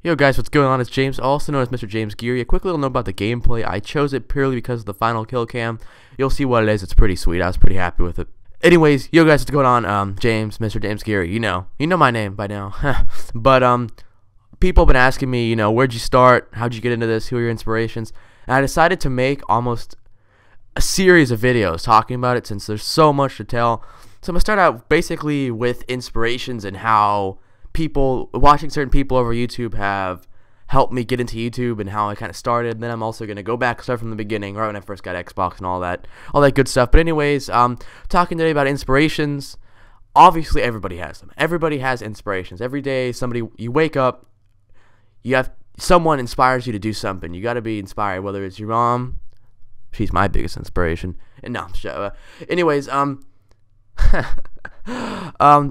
Yo guys, what's going on? It's James, also known as MrJamesGeary. A quick little note about the gameplay. I chose it purely because of the final kill cam. You'll see what it is. It's pretty sweet. I was pretty happy with it. Anyways, yo guys, what's going on? James, MrJamesGeary. You know my name by now. But people have been asking me, where'd you start? How'd you get into this? Who are your inspirations? And I decided to make almost a series of videos talking about it since there's so much to tell. So I'm gonna start out basically with inspirations and how watching certain people over YouTube have helped me get into YouTube and how I kind of started. And then I'm also going to go back and start from the beginning, right when I first got Xbox and all that good stuff. But anyways, talking today about inspirations. Obviously, everybody has them. Everybody has inspirations. Every day, you wake up, someone inspires you to do something. You got to be inspired, whether it's your mom. She's my biggest inspiration. And no, anyways,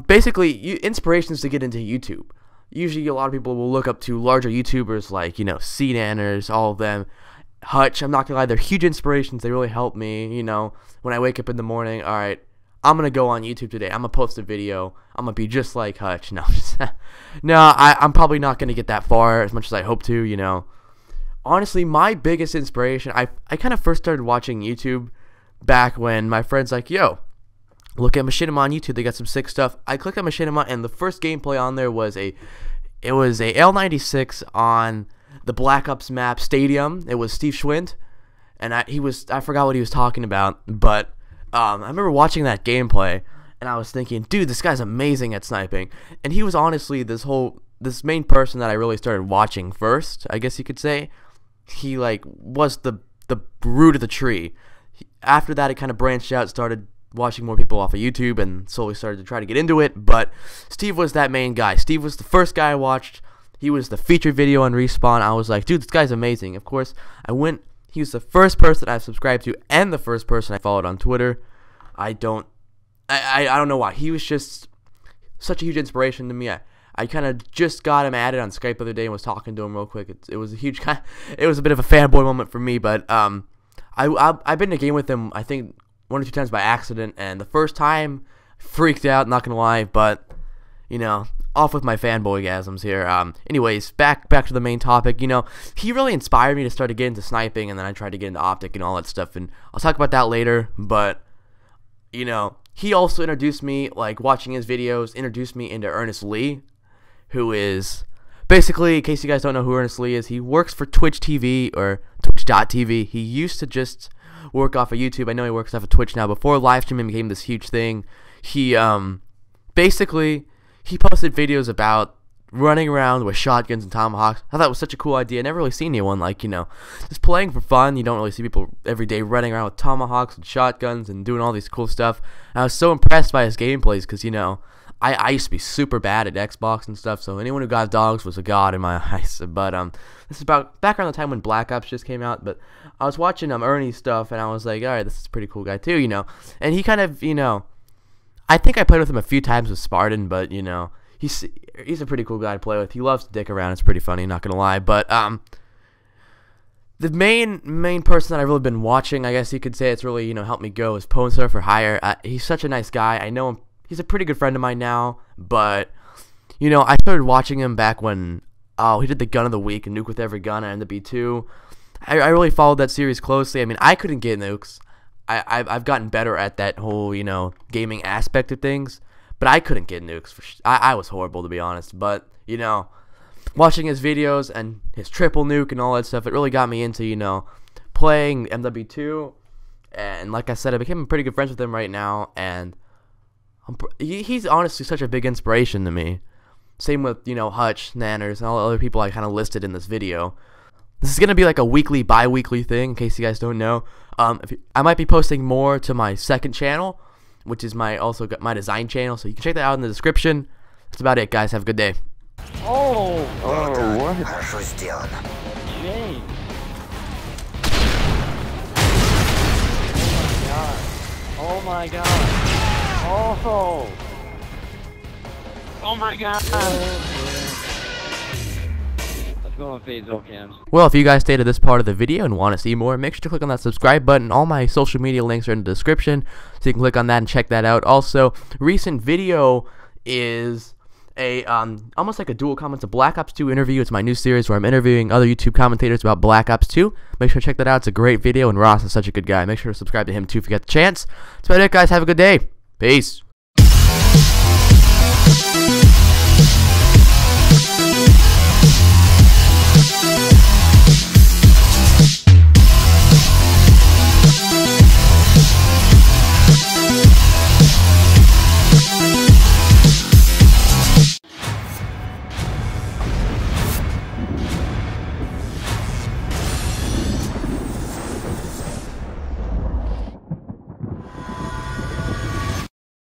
basically, inspirations to get into YouTube. Usually, a lot of people will look up to larger YouTubers like, C-Nanners, all of them. Hutch, I'm not gonna lie, they're huge inspirations. They really help me, when I wake up in the morning. Alright, I'm gonna go on YouTube today. I'm gonna post a video. I'm gonna be just like Hutch. No, I'm probably not gonna get that far as much as I hope to, Honestly, my biggest inspiration, I kind of first started watching YouTube back when my friend's like, yo, look at Machinima on YouTube. They got some sick stuff. I clicked on Machinima, and the first gameplay on there was a L96 on the Black Ops map Stadium. It was Steve Schwint, and I forgot what he was talking about, but I remember watching that gameplay, and I was thinking, dude, this guy's amazing at sniping. And he was honestly this main person that I really started watching first, I guess you could say. He was the root of the tree. After that, it kind of branched out, started watching more people off of YouTube, and slowly started to try to get into it. But Steve was that main guy. Steve was the first guy I watched. He was the featured video on Respawn. I was like, dude, this guy's amazing. Of course, he was the first person I subscribed to and the first person I followed on Twitter. I don't know why. He was just such a huge inspiration to me. I kind of just got him added on Skype the other day and was talking to him real quick. It was it was a bit of a fanboy moment for me, but I've been in a game with him, I think, 1 or 2 times by accident, and the first time, freaked out, not gonna lie, but, off with my fanboygasms here. Anyways, back to the main topic. He really inspired me to start to get into sniping, and then I tried to get into optic and all that stuff, and I'll talk about that later, but, he also introduced me, watching his videos, introduced me into Ernest Lee, who is, basically, in case you guys don't know who Ernest Lee is, he works for Twitch TV, or Twitch.tv. He used to just work off of YouTube. I know he works off of Twitch now. Before live streaming became this huge thing, he basically posted videos about running around with shotguns and tomahawks. I thought it was such a cool idea. I never really seen anyone just playing for fun. You don't really see people every day running around with tomahawks and shotguns and doing all these cool stuff. And I was so impressed by his gameplays because I used to be super bad at Xbox and stuff, so anyone who got dogs was a god in my eyes. But this is back around the time when Black Ops just came out. But I was watching Ernie's stuff, and I was like, all right, this is a pretty cool guy too, And he kind of, I think I played with him a few times with Spartan, but he's a pretty cool guy to play with. He loves to dick around. It's pretty funny, not gonna lie. But the main person that I've really been watching, I guess you could say, it's really helped me go is Pwnser for Hire. He's such a nice guy. I know him. He's a pretty good friend of mine now, but, I started watching him back when, he did the Gun of the Week and Nuke with Every Gun and the B2. I really followed that series closely. I mean, I couldn't get nukes. I've gotten better at that whole, gaming aspect of things, but I couldn't get nukes. I was horrible, to be honest, but, watching his videos and his triple nuke and all that stuff, it really got me into, playing MW2, and like I said, I became pretty good friends with him right now, and he's honestly such a big inspiration to me. Same with, Hutch, Nanners, and all the other people I kind of listed in this video. This is going to be like a weekly, bi-weekly thing, in case you guys don't know. I might be posting more to my second channel, which is my design channel, so you can check that out in the description. That's about it, guys. Have a good day. Oh, what? James. Oh my god. Oh! Oh my god! Let's go on Phasal cams. Well, if you guys stayed to this part of the video and want to see more, make sure to click on that subscribe button. All my social media links are in the description, so you can click on that and check that out. Also, recent video is a almost like a dual comments, a Black Ops 2 interview. It's my new series where I'm interviewing other YouTube commentators about Black Ops 2. Make sure to check that out. It's a great video, and Ross is such a good guy. Make sure to subscribe to him too if you get the chance. That's about it, guys. Have a good day. Peace.